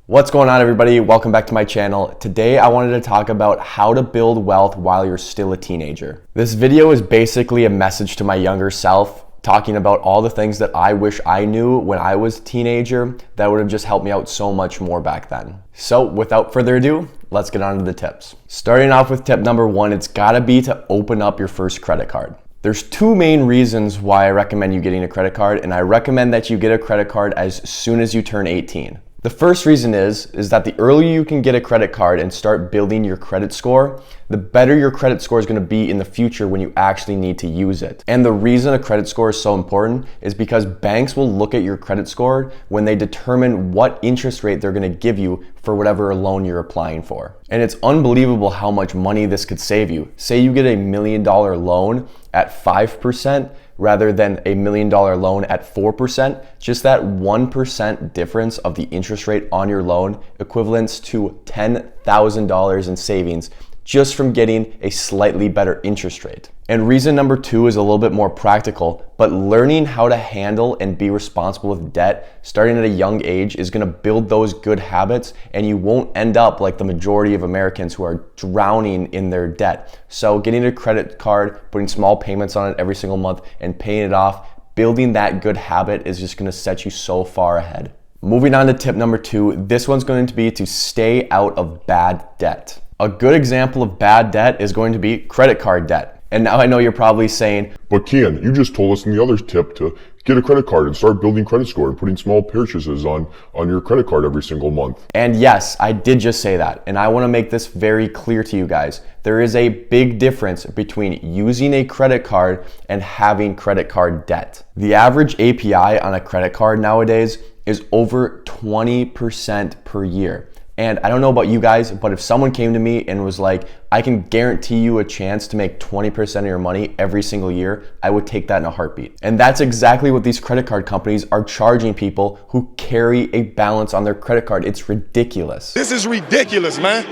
What's going on, everybody? Welcome back to my channel. Today I wanted to talk about how to build wealth while you're still a teenager. This video is basically a message to my younger self, talking about all the things that I wish I knew when I was a teenager that would have just helped me out so much more back then. So without further ado, let's get on to the tips. Starting off with tip number one, it's gotta be to open up your first credit card. There's two main reasons why I recommend you getting a credit card, and I recommend that you get a credit card as soon as you turn 18. The first reason is that the earlier you can get a credit card and start building your credit score, the better your credit score is going to be in the future when you actually need to use it. And the reason a credit score is so important is because banks will look at your credit score when they determine what interest rate they're going to give you for whatever loan you're applying for. And it's unbelievable how much money this could save you. Say you get $1 million loan at 5%, rather than $1 million loan at 4%, just that 1% difference of the interest rate on your loan equivalents to $10,000 in savings just from getting a slightly better interest rate. And reason number two is a little bit more practical, but learning how to handle and be responsible with debt starting at a young age is gonna build those good habits, and you won't end up like the majority of Americans who are drowning in their debt. So getting a credit card, putting small payments on it every single month and paying it off, building that good habit is just gonna set you so far ahead. Moving on to tip number two, this one's going to be to stay out of bad debt. A good example of bad debt is going to be credit card debt. And now I know you're probably saying, "But Ken, you just told us in the other tip to get a credit card and start building credit score and putting small purchases on your credit card every single month." And yes, I did just say that. And I want to make this very clear to you guys. There is a big difference between using a credit card and having credit card debt. The average API on a credit card nowadays is over 20% per year. And I don't know about you guys, but if someone came to me and was like, "I can guarantee you a chance to make 20% of your money every single year," I would take that in a heartbeat. And that's exactly what these credit card companies are charging people who carry a balance on their credit card. It's ridiculous. This is ridiculous, man.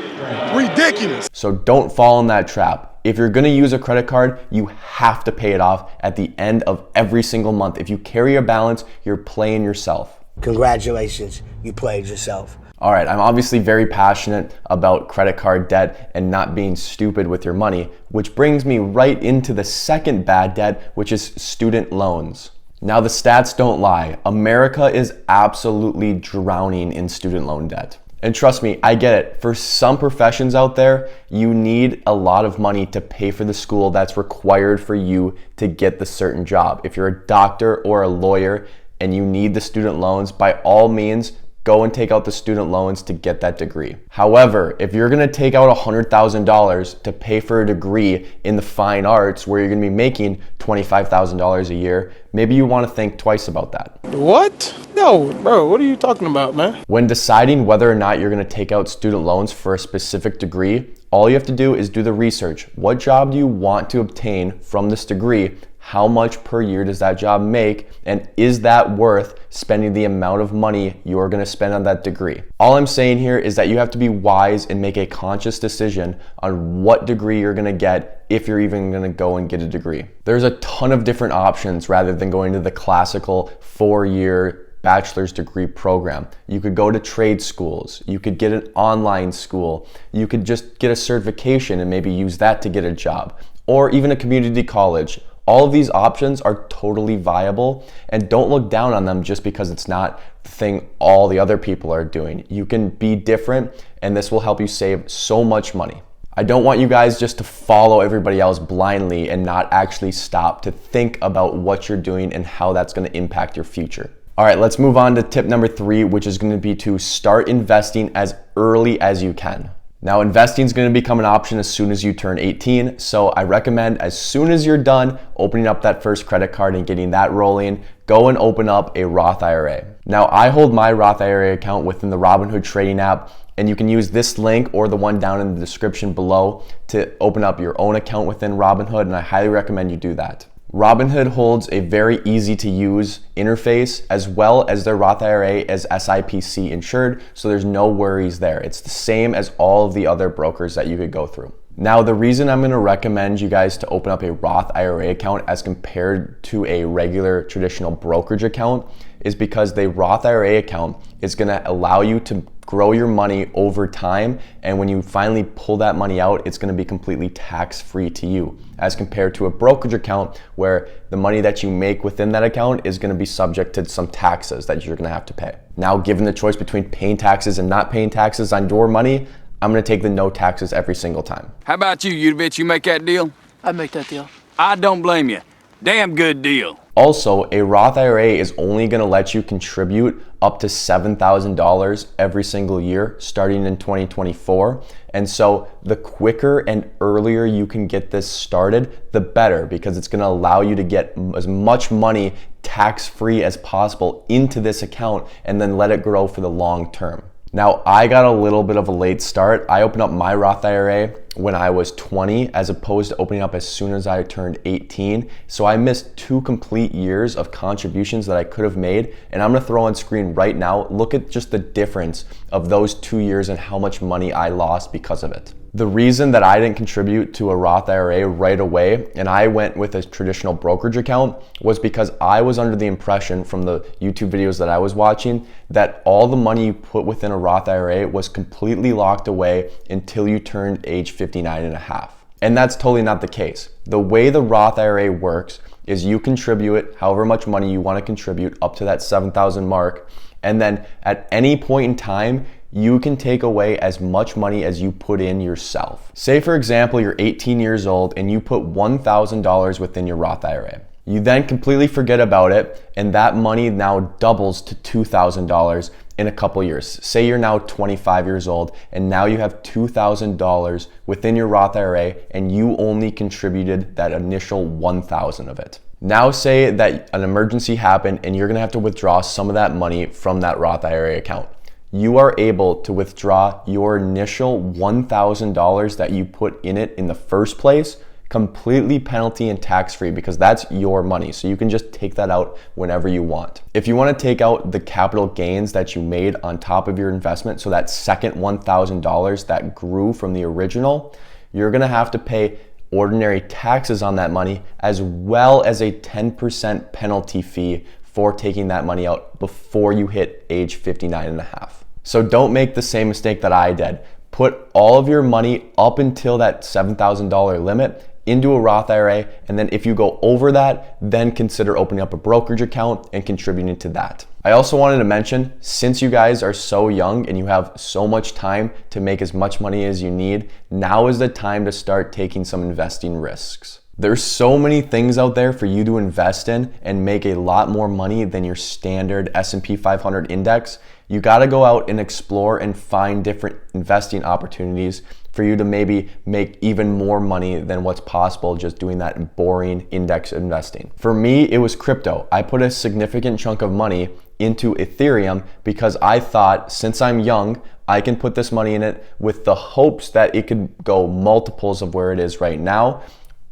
Ridiculous. So don't fall in that trap. If you're gonna use a credit card, you have to pay it off at the end of every single month. If you carry a balance, you're playing yourself. Congratulations, you played yourself. All right, I'm obviously very passionate about credit card debt and not being stupid with your money, which brings me right into the second bad debt, which is student loans. Now, the stats don't lie. America is absolutely drowning in student loan debt. And trust me, I get it. For some professions out there, you need a lot of money to pay for the school that's required for you to get the certain job. If you're a doctor or a lawyer and you need the student loans, by all means, go and take out the student loans to get that degree. However, if you're gonna take out $100,000 to pay for a degree in the fine arts where you're gonna be making $25,000 a year, maybe you wanna think twice about that. What? No, bro, what are you talking about, man? When deciding whether or not you're gonna take out student loans for a specific degree, all you have to do is do the research. What job do you want to obtain from this degree? How much per year does that job make? And is that worth spending the amount of money you're gonna spend on that degree? All I'm saying here is that you have to be wise and make a conscious decision on what degree you're gonna get if you're even gonna go and get a degree. There's a ton of different options rather than going to the classical 4-year bachelor's degree program. You could go to trade schools, you could get an online school, you could just get a certification and maybe use that to get a job, or even a community college. All of these options are totally viable, and don't look down on them just because it's not the thing all the other people are doing. You can be different, and this will help you save so much money. I don't want you guys just to follow everybody else blindly and not actually stop to think about what you're doing and how that's going to impact your future. All right, let's move on to tip number three, which is going to be to start investing as early as you can. Now, investing is going to become an option as soon as you turn 18, so I recommend as soon as you're done opening up that first credit card and getting that rolling, go and open up a Roth IRA. Now, I hold my Roth IRA account within the Robinhood trading app, and you can use this link or the one down in the description below to open up your own account within Robinhood, and I highly recommend you do that. Robinhood holds a very easy to use interface, as well as their Roth IRA is SIPC insured, so there's no worries there. It's the same as all of the other brokers that you could go through. Now, the reason I'm gonna recommend you guys to open up a Roth IRA account as compared to a regular traditional brokerage account is because the Roth IRA account is going to allow you to grow your money over time, and when you finally pull that money out, it's going to be completely tax-free to you, as compared to a brokerage account where the money that you make within that account is going to be subject to some taxes that you're going to have to pay. Now, given the choice between paying taxes and not paying taxes on your money, I'm going to take the no taxes every single time. How about you, Udovich? You make that deal? I'd make that deal. I don't blame you. Damn good deal. Also, a Roth IRA is only going to let you contribute up to $7,000 every single year starting in 2024. And so the quicker and earlier you can get this started, the better, because it's going to allow you to get as much money tax-free as possible into this account and then let it grow for the long term. Now, I got a little bit of a late start. I opened up my Roth IRA when I was 20, as opposed to opening up as soon as I turned 18. So I missed 2 complete years of contributions that I could have made. And I'm gonna throw on screen right now, look at just the difference of those 2 years and how much money I lost because of it. The reason that I didn't contribute to a Roth IRA right away and I went with a traditional brokerage account was because I was under the impression from the YouTube videos that I was watching that all the money you put within a Roth IRA was completely locked away until you turned age 59 and a half. And that's totally not the case. The way the Roth IRA works is you contribute however much money you want to contribute up to that 7,000 mark, and then at any point in time, you can take away as much money as you put in yourself. Say for example, you're 18 years old and you put $1,000 within your Roth IRA. You then completely forget about it and that money now doubles to $2,000 in a couple years. Say you're now 25 years old and now you have $2,000 within your Roth IRA and you only contributed that initial $1,000 of it. Now say that an emergency happened and you're gonna have to withdraw some of that money from that Roth IRA account. You are able to withdraw your initial $1,000 that you put in it in the first place completely penalty and tax-free, because that's your money. So you can just take that out whenever you want. If you want to take out the capital gains that you made on top of your investment, so that second $1,000 that grew from the original, you're going to have to pay ordinary taxes on that money, as well as a 10% penalty fee for taking that money out before you hit age 59 and a half. So don't make the same mistake that I did. Put all of your money up until that $7,000 limit into a Roth IRA, and then if you go over that, then consider opening up a brokerage account and contributing to that. I also wanted to mention, since you guys are so young and you have so much time to make as much money as you need, now is the time to start taking some investing risks. There's so many things out there for you to invest in and make a lot more money than your standard S&P 500 index. You gotta go out and explore and find different investing opportunities for you to maybe make even more money than what's possible just doing that boring index investing. For me, it was crypto. I put a significant chunk of money into Ethereum because I thought, since I'm young, I can put this money in it with the hopes that it could go multiples of where it is right now.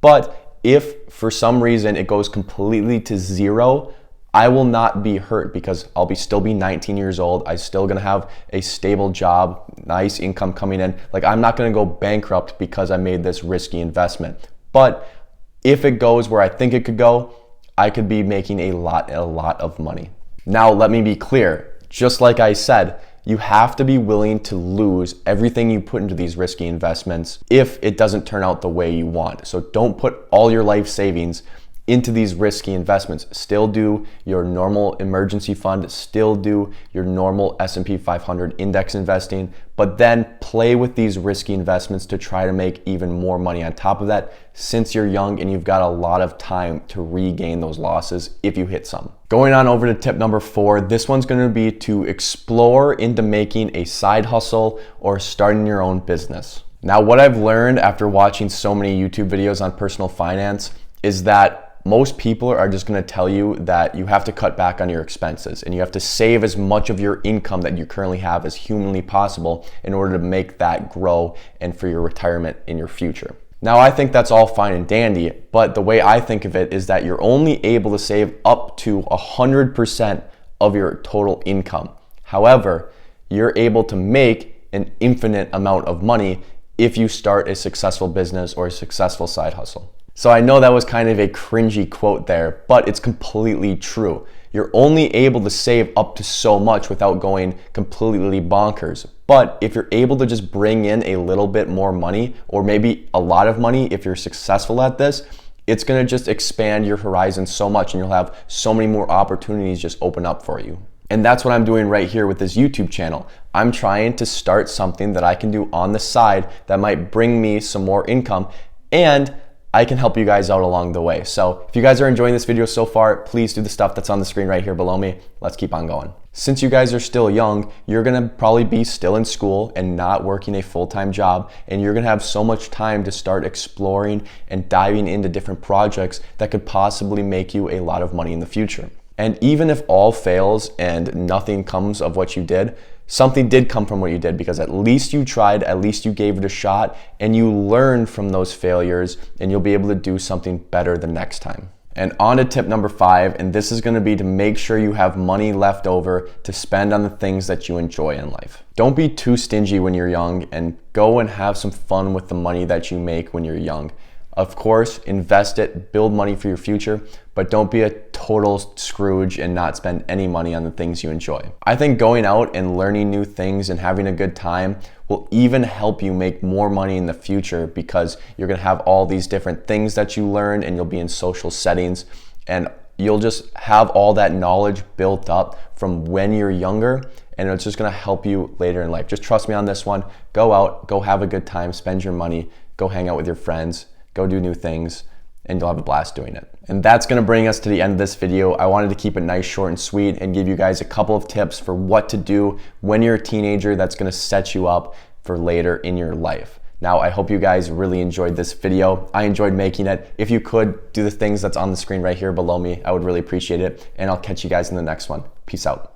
But if for some reason it goes completely to zero, I will not be hurt because I'll still be 19 years old. I'm still gonna have a stable job, nice income coming in. Like, I'm not gonna go bankrupt because I made this risky investment. But if it goes where I think it could go, I could be making a lot of money. Now, let me be clear. Just like I said, you have to be willing to lose everything you put into these risky investments if it doesn't turn out the way you want. So don't put all your life savings into these risky investments. Still do your normal emergency fund, still do your normal S&P 500 index investing, but then play with these risky investments to try to make even more money on top of that, since you're young and you've got a lot of time to regain those losses if you hit some. Going on over to tip number 4, this one's gonna be to explore into making a side hustle or starting your own business. Now, what I've learned after watching so many YouTube videos on personal finance is that most people are just gonna tell you that you have to cut back on your expenses and you have to save as much of your income that you currently have as humanly possible in order to make that grow and for your retirement in your future. Now, I think that's all fine and dandy, but the way I think of it is that you're only able to save up to 100% of your total income. However, you're able to make an infinite amount of money if you start a successful business or a successful side hustle. So I know that was kind of a cringy quote there, but it's completely true. you're only able to save up to so much without going completely bonkers. But if you're able to just bring in a little bit more money, or maybe a lot of money if you're successful at this, it's gonna just expand your horizon so much, and you'll have so many more opportunities just open up for you. And that's what I'm doing right here with this YouTube channel. I'm trying to start something that I can do on the side that might bring me some more income, and I can help you guys out along the way. So if you guys are enjoying this video so far, please do the stuff that's on the screen right here below me. Let's keep on going. Since you guys are still young, you're gonna probably be still in school and not working a full-time job, and you're gonna have so much time to start exploring and diving into different projects that could possibly make you a lot of money in the future. And even if all fails and nothing comes of what you did, something did come from what you did, because at least you tried, at least you gave it a shot, and you learned from those failures, and you'll be able to do something better the next time. And on to tip number 5, and this is gonna be to make sure you have money left over to spend on the things that you enjoy in life. Don't be too stingy when you're young, and go and have some fun with the money that you make when you're young. Of course, invest it, build money for your future, but don't be a total Scrooge and not spend any money on the things you enjoy. I think going out and learning new things and having a good time will even help you make more money in the future, because you're gonna have all these different things that you learn, and you'll be in social settings, and you'll just have all that knowledge built up from when you're younger, and it's just gonna help you later in life. Just trust me on this one. Go out, go have a good time, spend your money, go hang out with your friends, go do new things, and you'll have a blast doing it. And that's gonna bring us to the end of this video. I wanted to keep it nice, short, and sweet, and give you guys a couple of tips for what to do when you're a teenager that's gonna set you up for later in your life. Now, I hope you guys really enjoyed this video. I enjoyed making it. If you could, do the things that's on the screen right here below me, I would really appreciate it. And I'll catch you guys in the next one. Peace out.